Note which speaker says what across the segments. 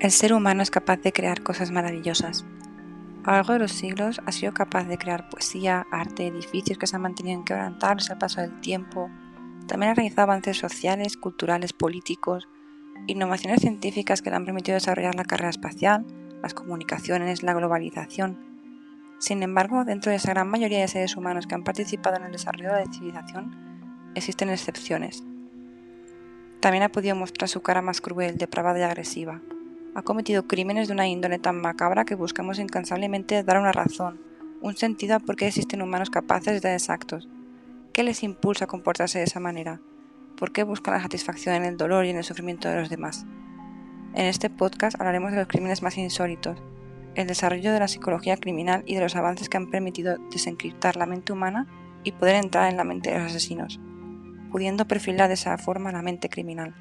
Speaker 1: El ser humano es capaz de crear cosas maravillosas. A lo largo de los siglos ha sido capaz de crear poesía, arte, edificios que se han mantenido inquebrantables al paso del tiempo. También ha realizado avances sociales, culturales, políticos, innovaciones científicas que le han permitido desarrollar la carrera espacial, las comunicaciones, la globalización. Sin embargo, dentro de esa gran mayoría de seres humanos que han participado en el desarrollo de la civilización, existen excepciones. También ha podido mostrar su cara más cruel, depravada y agresiva. Ha cometido crímenes de una índole tan macabra que buscamos incansablemente dar una razón, un sentido a por qué existen humanos capaces de tales actos. ¿Qué les impulsa a comportarse de esa manera? ¿Por qué buscan la satisfacción en el dolor y en el sufrimiento de los demás? En este podcast hablaremos de los crímenes más insólitos, el desarrollo de la psicología criminal y de los avances que han permitido desencriptar la mente humana y poder entrar en la mente de los asesinos, pudiendo perfilar de esa forma la mente criminal,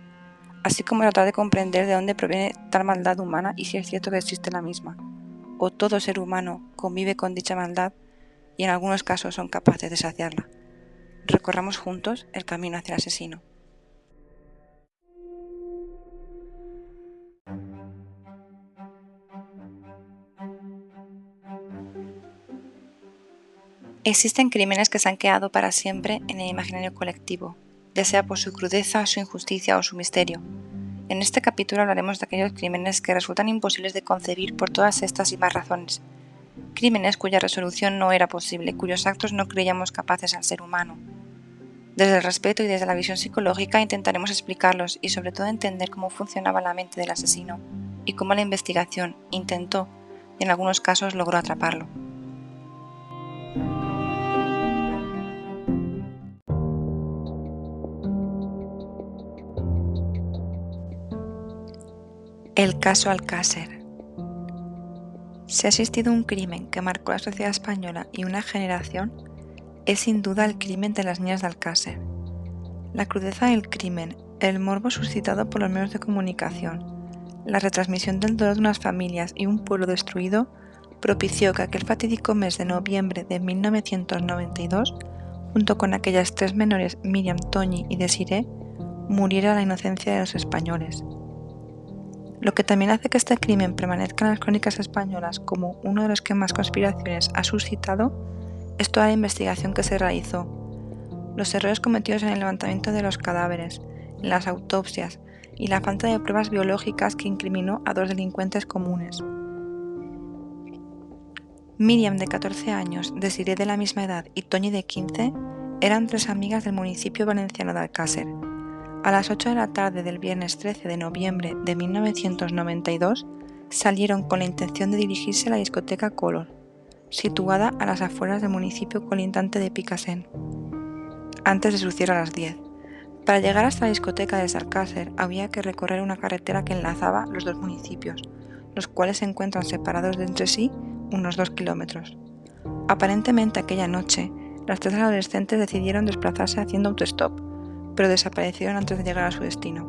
Speaker 1: así como tratar de comprender de dónde proviene tal maldad humana y si es cierto que existe la misma, o todo ser humano convive con dicha maldad y en algunos casos son capaces de saciarla. Recorramos juntos el camino hacia el asesino. Existen crímenes que se han quedado para siempre en el imaginario colectivo, ya sea por su crudeza, su injusticia o su misterio. En este capítulo hablaremos de aquellos crímenes que resultan imposibles de concebir por todas estas y más razones. Crímenes cuya resolución no era posible, cuyos actos no creíamos capaces al ser humano. Desde el respeto y desde la visión psicológica intentaremos explicarlos y sobre todo entender cómo funcionaba la mente del asesino y cómo la investigación intentó y en algunos casos logró atraparlo. El caso Alcácer. Si ha existido un crimen que marcó la sociedad española y una generación, es sin duda el crimen de las niñas de Alcácer. La crudeza del crimen, el morbo suscitado por los medios de comunicación, la retransmisión del dolor de unas familias y un pueblo destruido propició que aquel fatídico mes de noviembre de 1992, junto con aquellas tres menores Miriam, Toñi y Desiré, muriera la inocencia de los españoles. Lo que también hace que este crimen permanezca en las crónicas españolas como uno de los que más conspiraciones ha suscitado es toda la investigación que se realizó, los errores cometidos en el levantamiento de los cadáveres, en las autopsias y la falta de pruebas biológicas que incriminó a dos delincuentes comunes. Miriam, de 14 años, Desiré, de la misma edad, y Toñi, de 15, eran tres amigas del municipio valenciano de Alcácer. A las 8 de la tarde del viernes 13 de noviembre de 1992, salieron con la intención de dirigirse a la discoteca Color, situada a las afueras del municipio colindante de Picassent, antes de su cierre a las 10. Para llegar hasta la discoteca de Alcácer había que recorrer una carretera que enlazaba los dos municipios, los cuales se encuentran separados de entre sí unos 2 kilómetros. Aparentemente aquella noche, las tres adolescentes decidieron desplazarse haciendo autostop, pero desaparecieron antes de llegar a su destino.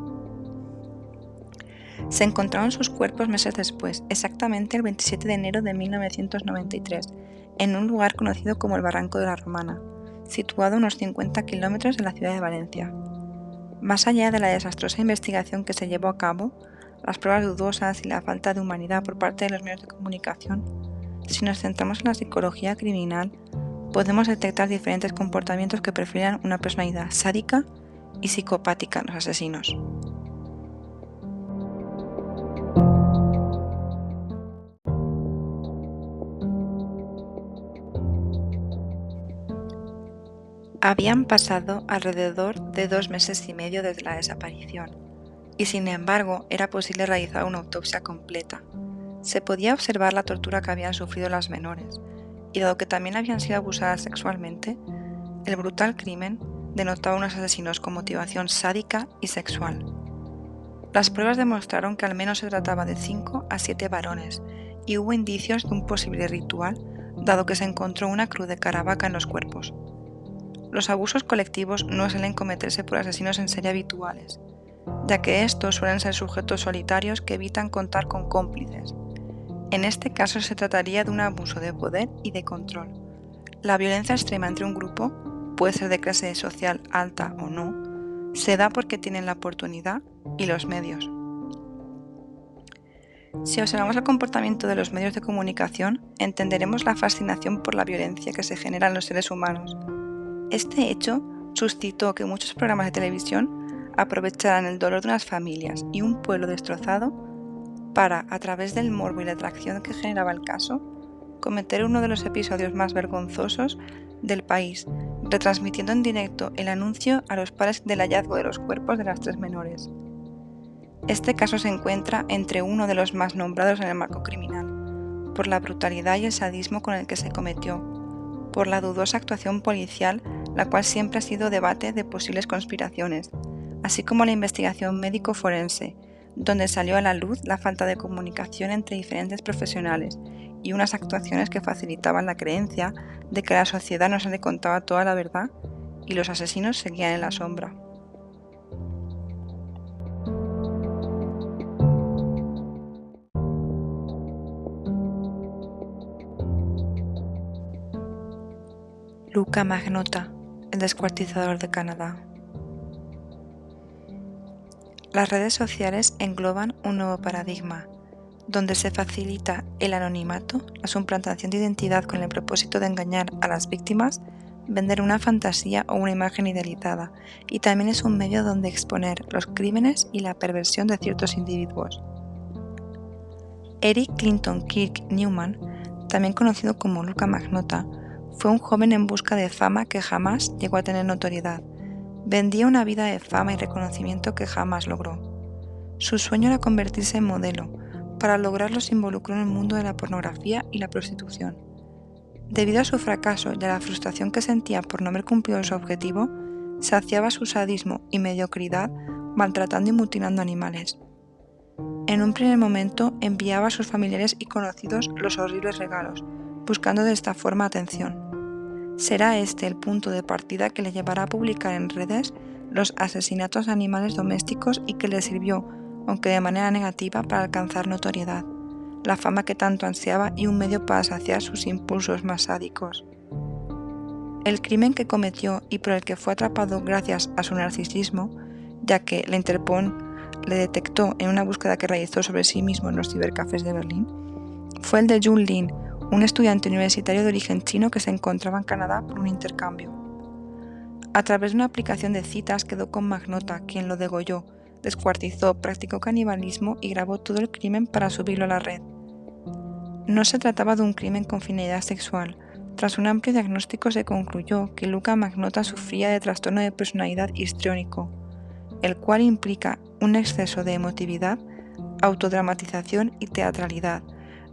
Speaker 1: Se encontraron sus cuerpos meses después, exactamente el 27 de enero de 1993, en un lugar conocido como el Barranco de la Romana, situado a unos 50 kilómetros de la ciudad de Valencia. Más allá de la desastrosa investigación que se llevó a cabo, las pruebas dudosas y la falta de humanidad por parte de los medios de comunicación, si nos centramos en la psicología criminal, podemos detectar diferentes comportamientos que perfilan una personalidad sádica y psicopática en los asesinos. Habían pasado alrededor de 2 meses y medio desde la desaparición, y sin embargo era posible realizar una autopsia completa. Se podía observar la tortura que habían sufrido las menores, y dado que también habían sido abusadas sexualmente, el brutal crimen denotaba unos asesinos con motivación sádica y sexual. Las pruebas demostraron que al menos se trataba de 5 a 7 varones, y hubo indicios de un posible ritual, dado que se encontró una cruz de caravaca en los cuerpos. Los abusos colectivos no suelen cometerse por asesinos en serie habituales, ya que estos suelen ser sujetos solitarios que evitan contar con cómplices. En este caso se trataría de un abuso de poder y de control. La violencia extrema entre un grupo, puede ser de clase social alta o no, se da porque tienen la oportunidad y los medios. Si observamos el comportamiento de los medios de comunicación, entenderemos la fascinación por la violencia que se genera en los seres humanos. Este hecho suscitó que muchos programas de televisión aprovecharan el dolor de unas familias y un pueblo destrozado para, a través del morbo y la atracción que generaba el caso, cometer uno de los episodios más vergonzosos del país, retransmitiendo en directo el anuncio a los padres del hallazgo de los cuerpos de las 3 menores. Este caso se encuentra entre uno de los más nombrados en el marco criminal, por la brutalidad y el sadismo con el que se cometió, por la dudosa actuación policial, la cual siempre ha sido debate de posibles conspiraciones, así como la investigación médico-forense, donde salió a la luz la falta de comunicación entre diferentes profesionales y unas actuaciones que facilitaban la creencia de que a la sociedad no se le contaba toda la verdad y los asesinos seguían en la sombra. Luka Magnotta, el descuartizador de Canadá. Las redes sociales engloban un nuevo paradigma, donde se facilita el anonimato, la suplantación de identidad con el propósito de engañar a las víctimas, vender una fantasía o una imagen idealizada, y también es un medio donde exponer los crímenes y la perversión de ciertos individuos. Eric Clinton Kirk Newman, también conocido como Luka Magnotta, fue un joven en busca de fama que jamás llegó a tener notoriedad. Vendía una vida de fama y reconocimiento que jamás logró. Su sueño era convertirse en modelo. Para lograrlo se involucró en el mundo de la pornografía y la prostitución. Debido a su fracaso y a la frustración que sentía por no haber cumplido su objetivo, saciaba su sadismo y mediocridad maltratando y mutilando animales. En un primer momento enviaba a sus familiares y conocidos los horribles regalos, buscando de esta forma atención. Será este el punto de partida que le llevará a publicar en redes los asesinatos de animales domésticos y que le sirvió, aunque de manera negativa, para alcanzar notoriedad, la fama que tanto ansiaba y un medio para saciar sus impulsos más sádicos. El crimen que cometió y por el que fue atrapado gracias a su narcisismo, ya que la Interpol le detectó en una búsqueda que realizó sobre sí mismo en los cibercafés de Berlín, fue el de Jun Lin, un estudiante universitario de origen chino que se encontraba en Canadá por un intercambio. A través de una aplicación de citas quedó con Magnotta, quien lo degolló, descuartizó, practicó canibalismo y grabó todo el crimen para subirlo a la red. No se trataba de un crimen con finalidad sexual. Tras un amplio diagnóstico se concluyó que Luka Magnotta sufría de trastorno de personalidad histriónico, el cual implica un exceso de emotividad, autodramatización y teatralidad.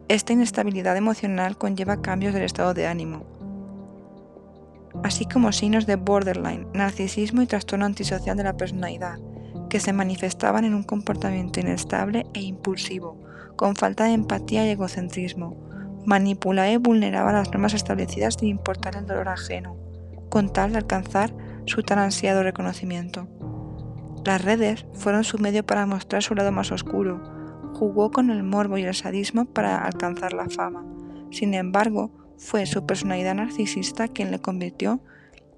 Speaker 1: Esta inestabilidad emocional conlleva cambios del estado de ánimo, así como signos de borderline, narcisismo y trastorno antisocial de la personalidad, que se manifestaban en un comportamiento inestable e impulsivo, con falta de empatía y egocentrismo. Manipulaba y vulneraba las normas establecidas sin importar el dolor ajeno, con tal de alcanzar su tan ansiado reconocimiento. Las redes fueron su medio para mostrar su lado más oscuro. Jugó con el morbo y el sadismo para alcanzar la fama. Sin embargo, fue su personalidad narcisista quien le convirtió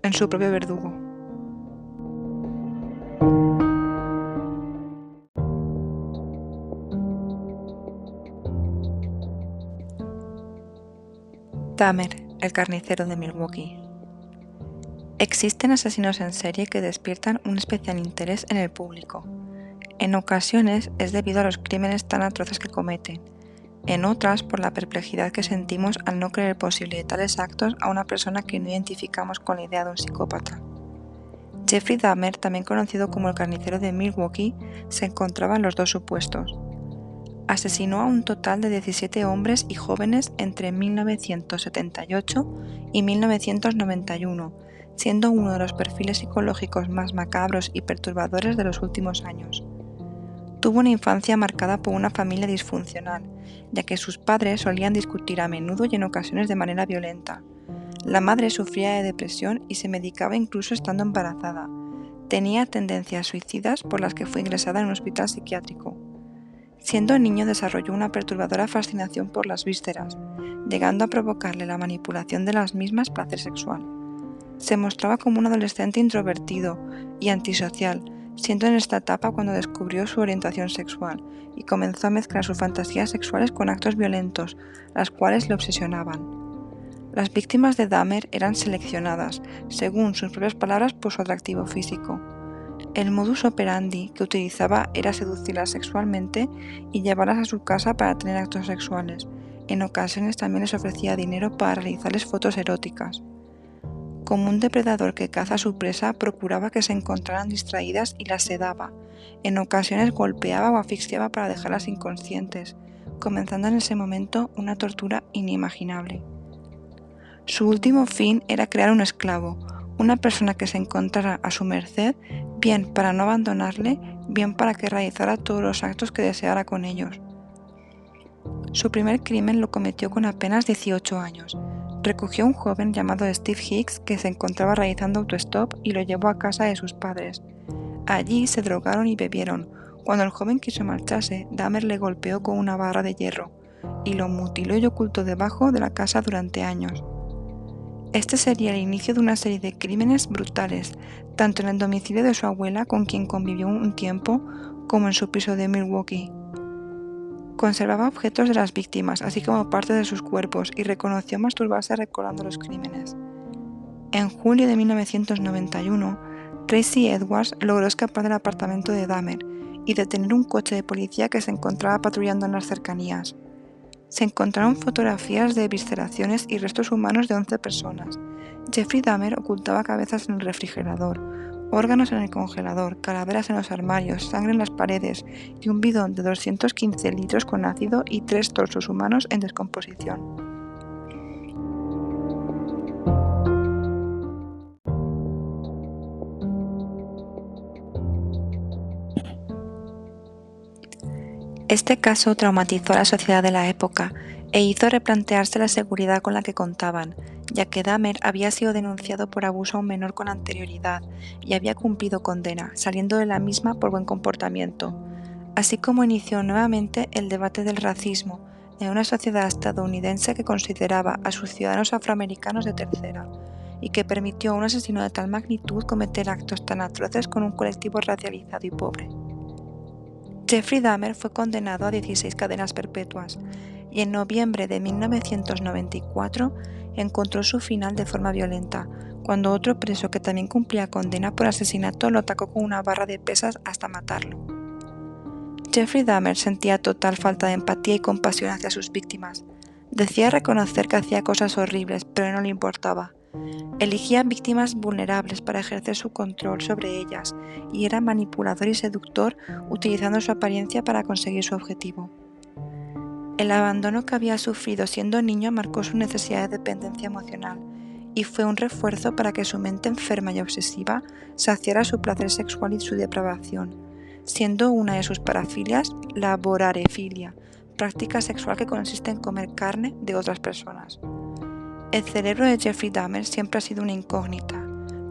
Speaker 1: en su propio verdugo. Dahmer, el carnicero de Milwaukee. Existen asesinos en serie que despiertan un especial interés en el público. En ocasiones es debido a los crímenes tan atroces que cometen, en otras por la perplejidad que sentimos al no creer posible de tales actos a una persona que no identificamos con la idea de un psicópata. Jeffrey Dahmer, también conocido como el carnicero de Milwaukee, se encontraba en los dos supuestos. Asesinó a un total de 17 hombres y jóvenes entre 1978 y 1991, siendo uno de los perfiles psicológicos más macabros y perturbadores de los últimos años. Tuvo una infancia marcada por una familia disfuncional, ya que sus padres solían discutir a menudo y en ocasiones de manera violenta. La madre sufría de depresión y se medicaba incluso estando embarazada. Tenía tendencias suicidas por las que fue ingresada en un hospital psiquiátrico. Siendo niño desarrolló una perturbadora fascinación por las vísceras, llegando a provocarle la manipulación de las mismas placer sexual. Se mostraba como un adolescente introvertido y antisocial, siendo en esta etapa cuando descubrió su orientación sexual y comenzó a mezclar sus fantasías sexuales con actos violentos, las cuales le obsesionaban. Las víctimas de Dahmer eran seleccionadas, según sus propias palabras, por su atractivo físico. El modus operandi que utilizaba era seducirlas sexualmente y llevarlas a su casa para tener actos sexuales. En ocasiones también les ofrecía dinero para realizarles fotos eróticas. Como un depredador que caza a su presa, procuraba que se encontraran distraídas y las sedaba. En ocasiones golpeaba o asfixiaba para dejarlas inconscientes, comenzando en ese momento una tortura inimaginable. Su último fin era crear un esclavo, una persona que se encontrara a su merced, bien para no abandonarle, bien para que realizara todos los actos que deseara con ellos. Su primer crimen lo cometió con apenas 18 años. Recogió a un joven llamado Steve Hicks que se encontraba realizando autostop y lo llevó a casa de sus padres. Allí se drogaron y bebieron. Cuando el joven quiso marcharse, Dahmer le golpeó con una barra de hierro y lo mutiló y ocultó debajo de la casa durante años. Este sería el inicio de una serie de crímenes brutales, tanto en el domicilio de su abuela, con quien convivió un tiempo, como en su piso de Milwaukee. Conservaba objetos de las víctimas, así como partes de sus cuerpos, y reconoció masturbarse recordando los crímenes. En julio de 1991, Tracy Edwards logró escapar del apartamento de Dahmer y detener un coche de policía que se encontraba patrullando en las cercanías. Se encontraron fotografías de evisceraciones y restos humanos de 11 personas. Jeffrey Dahmer ocultaba cabezas en el refrigerador, órganos en el congelador, calaveras en los armarios, sangre en las paredes y un bidón de 215 litros con ácido y 3 torsos humanos en descomposición. Este caso traumatizó a la sociedad de la época e hizo replantearse la seguridad con la que contaban, ya que Dahmer había sido denunciado por abuso a un menor con anterioridad y había cumplido condena, saliendo de la misma por buen comportamiento, así como inició nuevamente el debate del racismo en una sociedad estadounidense que consideraba a sus ciudadanos afroamericanos de tercera y que permitió a un asesino de tal magnitud cometer actos tan atroces con un colectivo racializado y pobre. Jeffrey Dahmer fue condenado a 16 cadenas perpetuas y en noviembre de 1994 encontró su final de forma violenta, cuando otro preso que también cumplía condena por asesinato lo atacó con una barra de pesas hasta matarlo. Jeffrey Dahmer sentía total falta de empatía y compasión hacia sus víctimas. Decía reconocer que hacía cosas horribles, pero no le importaba. Elegía víctimas vulnerables para ejercer su control sobre ellas y era manipulador y seductor utilizando su apariencia para conseguir su objetivo. El abandono que había sufrido siendo niño marcó su necesidad de dependencia emocional y fue un refuerzo para que su mente enferma y obsesiva saciara su placer sexual y su depravación, siendo una de sus parafilias la vorarefilia, práctica sexual que consiste en comer carne de otras personas. El cerebro de Jeffrey Dahmer siempre ha sido una incógnita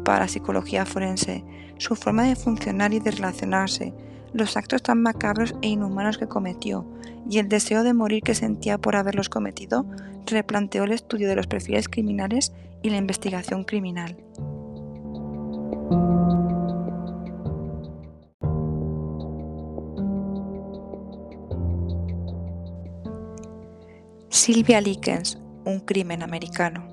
Speaker 1: para la psicología forense. Su forma de funcionar y de relacionarse, los actos tan macabros e inhumanos que cometió y el deseo de morir que sentía por haberlos cometido replanteó el estudio de los perfiles criminales y la investigación criminal. Sylvia Likens, un crimen americano.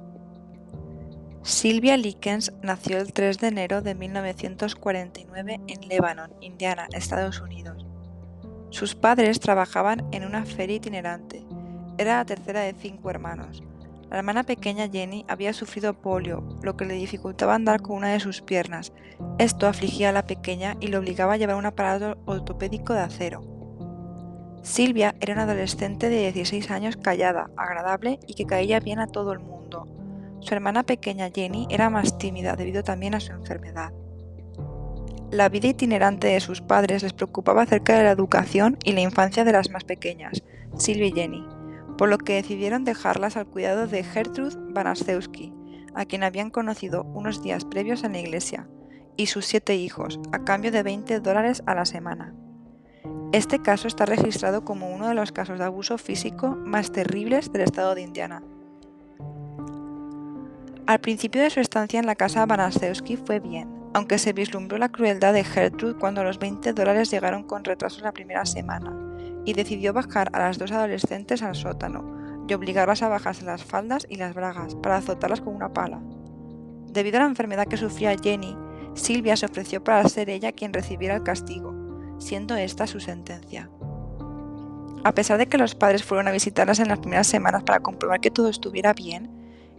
Speaker 1: Sylvia Likens nació el 3 de enero de 1949 en Lebanon, Indiana, Estados Unidos. Sus padres trabajaban en una feria itinerante. Era la tercera de 5 hermanos. La hermana pequeña Jenny había sufrido polio, lo que le dificultaba andar con una de sus piernas. Esto afligía a la pequeña y le obligaba a llevar un aparato ortopédico de acero. Sylvia era una adolescente de 16 años callada, agradable y que caía bien a todo el mundo. Su hermana pequeña Jenny era más tímida debido también a su enfermedad. La vida itinerante de sus padres les preocupaba acerca de la educación y la infancia de las más pequeñas, Sylvia y Jenny, por lo que decidieron dejarlas al cuidado de Gertrude Banaszewski, a quien habían conocido unos días previos en la iglesia, y sus 7 hijos, a cambio de $20 a la semana. Este caso está registrado como uno de los casos de abuso físico más terribles del estado de Indiana. Al principio de su estancia en la casa Banaszewski fue bien. aunque se vislumbró la crueldad de Gertrude cuando los $20 llegaron con retraso la primera semana, y decidió bajar a las dos adolescentes al sótano y obligarlas a bajarse las faldas y las bragas para azotarlas con una pala. Debido a la enfermedad que sufría Jenny, Sylvia se ofreció para ser ella quien recibiera el castigo, siendo esta su sentencia. A pesar de que los padres fueron a visitarlas en las primeras semanas para comprobar que todo estuviera bien,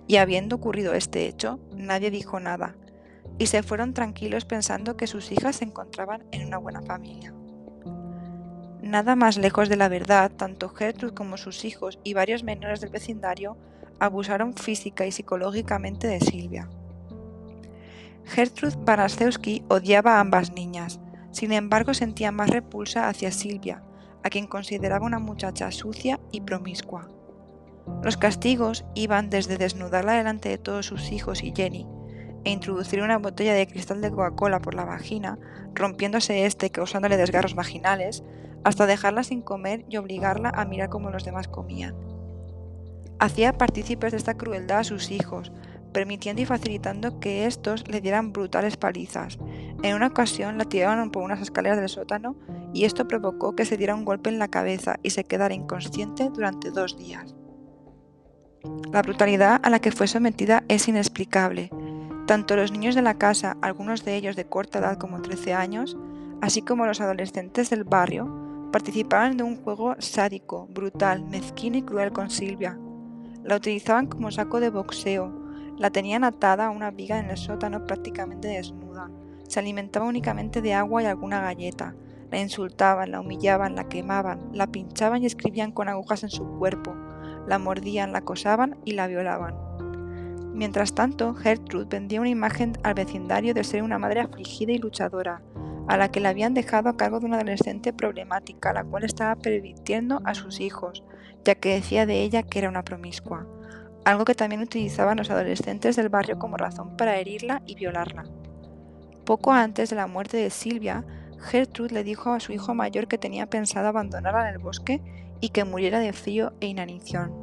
Speaker 1: y habiendo ocurrido este hecho, nadie dijo nada, y se fueron tranquilos pensando que sus hijas se encontraban en una buena familia. Nada más lejos de la verdad, tanto Gertrude como sus hijos y varios menores del vecindario abusaron física y psicológicamente de Sylvia. Gertrude Banaszewski odiaba a ambas niñas, sin embargo sentía más repulsa hacia Sylvia, a quien consideraba una muchacha sucia y promiscua. Los castigos iban desde desnudarla delante de todos sus hijos y Jenny, e introducir una botella de cristal de Coca-Cola por la vagina, rompiéndose y causándole desgarros vaginales, hasta dejarla sin comer y obligarla a mirar como los demás comían. Hacía partícipes de esta crueldad a sus hijos, permitiendo y facilitando que estos le dieran brutales palizas. En una ocasión la tiraron por unas escaleras del sótano y esto provocó que se diera un golpe en la cabeza y se quedara inconsciente durante 2 días. La brutalidad a la que fue sometida es inexplicable. Tanto los niños de la casa, algunos de ellos de corta edad como 13 años, así como los adolescentes del barrio, participaban de un juego sádico, brutal, mezquino y cruel con Sylvia. La utilizaban como saco de boxeo, la tenían atada a una viga en el sótano prácticamente desnuda, se alimentaba únicamente de agua y alguna galleta, la insultaban, la humillaban, la quemaban, la pinchaban y escribían con agujas en su cuerpo, la mordían, la acosaban y la violaban. Mientras tanto, Gertrude vendía una imagen al vecindario de ser una madre afligida y luchadora, a la que la habían dejado a cargo de una adolescente problemática, la cual estaba pervirtiendo a sus hijos, ya que decía de ella que era una promiscua, algo que también utilizaban los adolescentes del barrio como razón para herirla y violarla. Poco antes de la muerte de Sylvia, Gertrude le dijo a su hijo mayor que tenía pensado abandonarla en el bosque y que muriera de frío e inanición.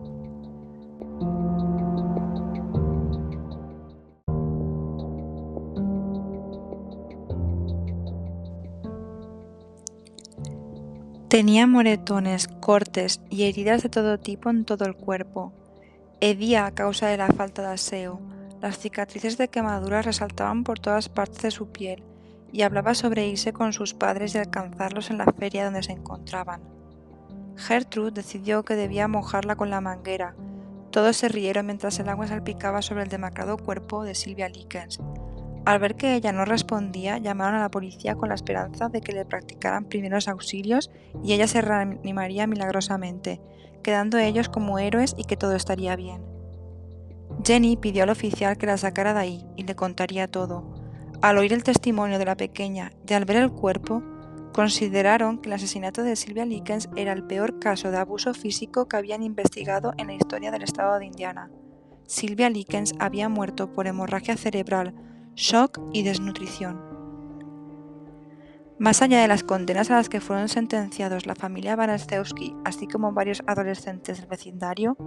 Speaker 1: Tenía moretones, cortes y heridas de todo tipo en todo el cuerpo. Hedía a causa de la falta de aseo. Las cicatrices de quemaduras resaltaban por todas partes de su piel y hablaba sobre irse con sus padres y alcanzarlos en la feria donde se encontraban. Gertrude decidió que debía mojarla con la manguera. Todos se rieron mientras el agua salpicaba sobre el demacrado cuerpo de Sylvia Likens. Al ver que ella no respondía, llamaron a la policía con la esperanza de que le practicaran primeros auxilios y ella se reanimaría milagrosamente, quedando ellos como héroes y que todo estaría bien. Jenny pidió al oficial que la sacara de ahí y le contaría todo. Al oír el testimonio de la pequeña y al ver el cuerpo, consideraron que el asesinato de Sylvia Likens era el peor caso de abuso físico que habían investigado en la historia del estado de Indiana. Sylvia Likens había muerto por hemorragia cerebral, shock y desnutrición. Más allá de las condenas a las que fueron sentenciados la familia Banaszewski, así como varios adolescentes del vecindario,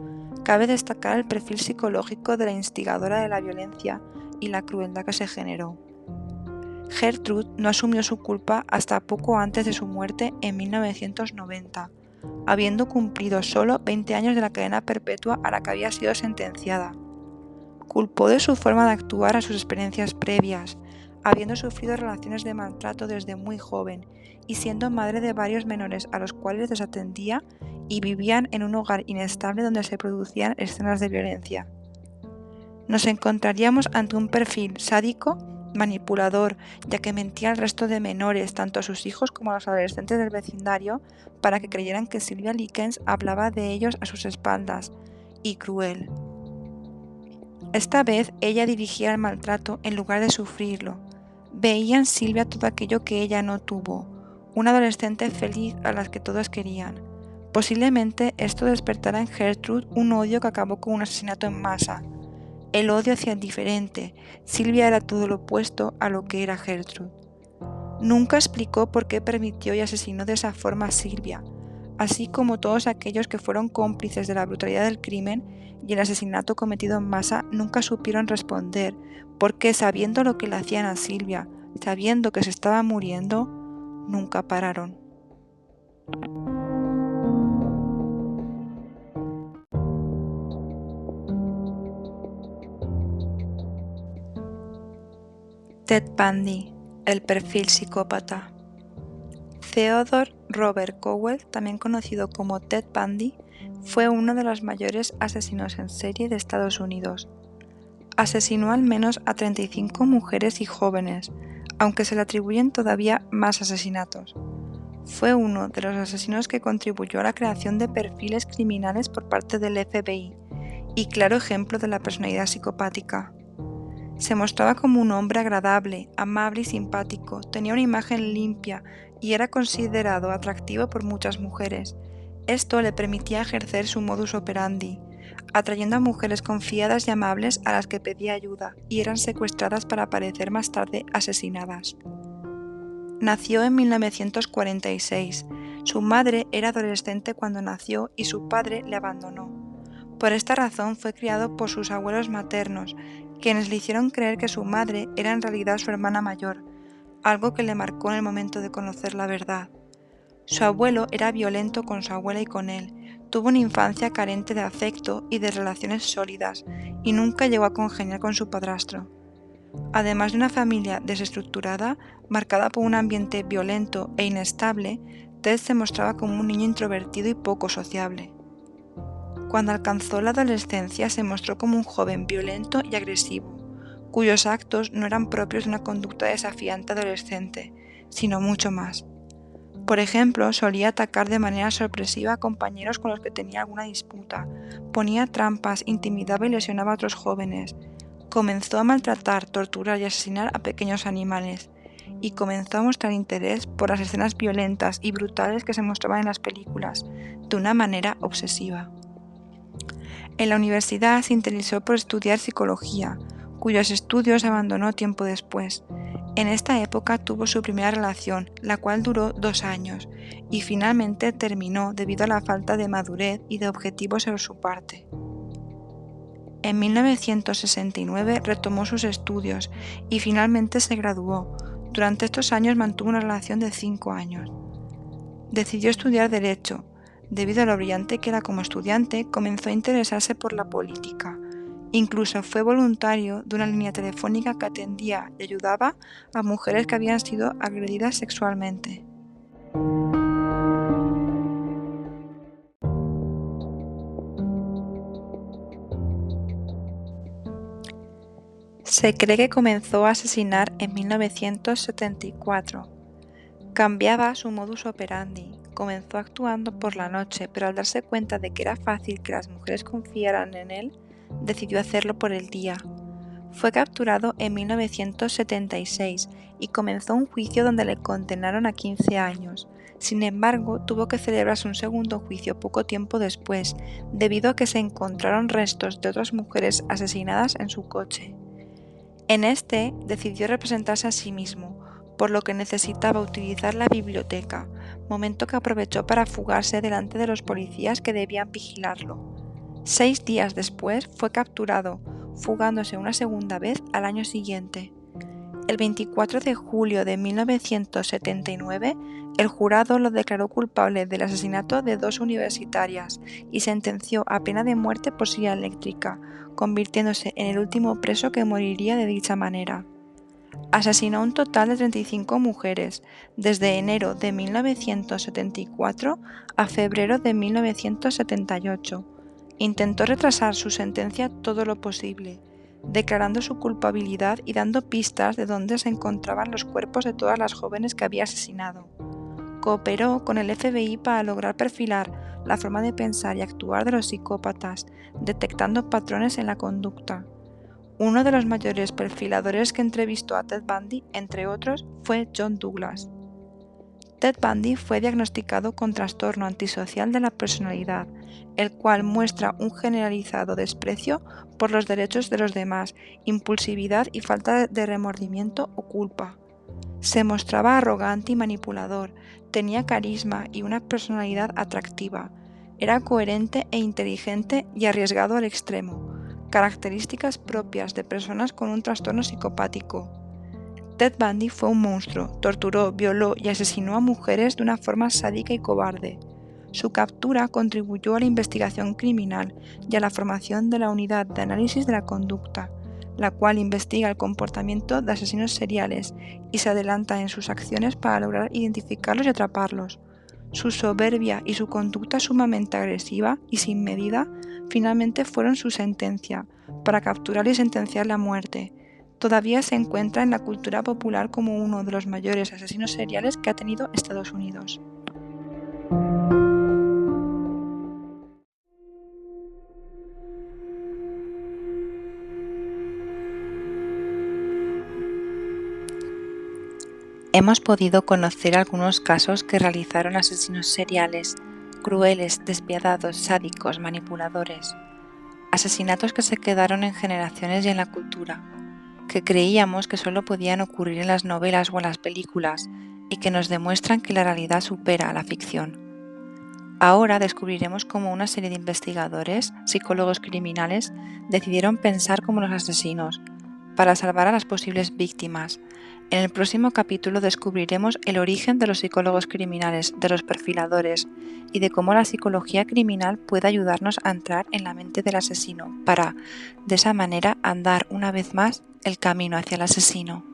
Speaker 1: cabe destacar el perfil psicológico de la instigadora de la violencia y la crueldad que se generó. Gertrude no asumió su culpa hasta poco antes de su muerte en 1990, habiendo cumplido solo 20 años de la cadena perpetua a la que había sido sentenciada. Culpó de su forma de actuar a sus experiencias previas, habiendo sufrido relaciones de maltrato desde muy joven y siendo madre de varios menores a los cuales desatendía y vivían en un hogar inestable donde se producían escenas de violencia. Nos encontraríamos ante un perfil sádico, manipulador, ya que mentía al resto de menores, tanto a sus hijos como a los adolescentes del vecindario, para que creyeran que Sylvia Likens hablaba de ellos a sus espaldas, y cruel. Esta vez ella dirigía el maltrato en lugar de sufrirlo. Veía en Sylvia todo aquello que ella no tuvo, una adolescente feliz a la que todos querían. Posiblemente esto despertara en Gertrude un odio que acabó con un asesinato en masa. El odio hacia el diferente. Sylvia era todo lo opuesto a lo que era Gertrude. Nunca explicó por qué permitió y asesinó de esa forma a Sylvia. así como todos aquellos que fueron cómplices de la brutalidad del crimen y el asesinato cometido en masa nunca supieron responder, porque sabiendo lo que le hacían a Silvia, sabiendo que se estaba muriendo, nunca pararon. Ted Bundy, el perfil psicópata. Theodore Robert Cowell, también conocido como Ted Bundy, fue uno de los mayores asesinos en serie de Estados Unidos. Asesinó al menos a 35 mujeres y jóvenes, aunque se le atribuyen todavía más asesinatos. Fue uno de los asesinos que contribuyó a la creación de perfiles criminales por parte del FBI, y claro ejemplo de la personalidad psicopática. Se mostraba como un hombre agradable, amable y simpático, tenía una imagen limpia y era considerado atractivo por muchas mujeres. Esto le permitía ejercer su modus operandi, atrayendo a mujeres confiadas y amables a las que pedía ayuda y eran secuestradas para aparecer más tarde asesinadas. Nació en 1946. Su madre era adolescente cuando nació y su padre le abandonó. Por esta razón fue criado por sus abuelos maternos, quienes le hicieron creer que su madre era en realidad su hermana mayor, algo que le marcó en el momento de conocer la verdad. Su abuelo era violento con su abuela y con él, tuvo una infancia carente de afecto y de relaciones sólidas, y nunca llegó a congeniar con su padrastro. Además de una familia desestructurada, marcada por un ambiente violento e inestable, Ted se mostraba como un niño introvertido y poco sociable. Cuando alcanzó la adolescencia se mostró como un joven violento y agresivo, cuyos actos no eran propios de una conducta desafiante adolescente, sino mucho más. Por ejemplo, solía atacar de manera sorpresiva a compañeros con los que tenía alguna disputa, ponía trampas, intimidaba y lesionaba a otros jóvenes, comenzó a maltratar, torturar y asesinar a pequeños animales, y comenzó a mostrar interés por las escenas violentas y brutales que se mostraban en las películas, de una manera obsesiva. En la universidad se interesó por estudiar psicología, cuyos estudios abandonó tiempo después. En esta época tuvo su primera relación, la cual duró 2 años, y finalmente terminó debido a la falta de madurez y de objetivos sobre su parte. En 1969 retomó sus estudios y finalmente se graduó. Durante estos años mantuvo una relación de 5 años. Decidió estudiar Derecho. Debido a lo brillante que era como estudiante, comenzó a interesarse por la política. Incluso fue voluntario de una línea telefónica que atendía y ayudaba a mujeres que habían sido agredidas sexualmente. Se cree que comenzó a asesinar en 1974. Cambiaba su modus operandi. Comenzó actuando por la noche, pero al darse cuenta de que era fácil que las mujeres confiaran en él, decidió hacerlo por el día. Fue capturado en 1976 y comenzó un juicio donde le condenaron a 15 años. Sin embargo, tuvo que celebrarse un segundo juicio poco tiempo después, debido a que se encontraron restos de otras mujeres asesinadas en su coche. En este, decidió representarse a sí mismo, por lo que necesitaba utilizar la biblioteca, momento que aprovechó para fugarse delante de los policías que debían vigilarlo. 6 días después fue capturado, fugándose una segunda vez al año siguiente. El 24 de julio de 1979, el jurado lo declaró culpable del asesinato de 2 universitarias y sentenció a pena de muerte por silla eléctrica, convirtiéndose en el último preso que moriría de dicha manera. Asesinó a un total de 35 mujeres, desde enero de 1974 a febrero de 1978. Intentó retrasar su sentencia todo lo posible, declarando su culpabilidad y dando pistas de dónde se encontraban los cuerpos de todas las jóvenes que había asesinado. Cooperó con el FBI para lograr perfilar la forma de pensar y actuar de los psicópatas, detectando patrones en la conducta. Uno de los mayores perfiladores que entrevistó a Ted Bundy, entre otros, fue John Douglas. Ted Bundy fue diagnosticado con trastorno antisocial de la personalidad, el cual muestra un generalizado desprecio por los derechos de los demás, impulsividad y falta de remordimiento o culpa. Se mostraba arrogante y manipulador, tenía carisma y una personalidad atractiva, era coherente e inteligente y arriesgado al extremo, características propias de personas con un trastorno psicopático. Ted Bundy fue un monstruo, torturó, violó y asesinó a mujeres de una forma sádica y cobarde. Su captura contribuyó a la investigación criminal y a la formación de la Unidad de Análisis de la Conducta, la cual investiga el comportamiento de asesinos seriales y se adelanta en sus acciones para lograr identificarlos y atraparlos. Su soberbia y su conducta sumamente agresiva y sin medida finalmente fueron su sentencia, para capturar y sentenciarle a muerte. Todavía se encuentra en la cultura popular como uno de los mayores asesinos seriales que ha tenido Estados Unidos. Hemos podido conocer algunos casos que realizaron asesinos seriales, crueles, despiadados, sádicos, manipuladores. Asesinatos que se quedaron en generaciones y en la cultura, que creíamos que solo podían ocurrir en las novelas o en las películas y que nos demuestran que la realidad supera a la ficción. Ahora descubriremos cómo una serie de investigadores, psicólogos criminales, decidieron pensar como los asesinos, para salvar a las posibles víctimas. En el próximo capítulo descubriremos el origen de los psicólogos criminales, de los perfiladores y de cómo la psicología criminal puede ayudarnos a entrar en la mente del asesino para, de esa manera, andar una vez más el camino hacia el asesino.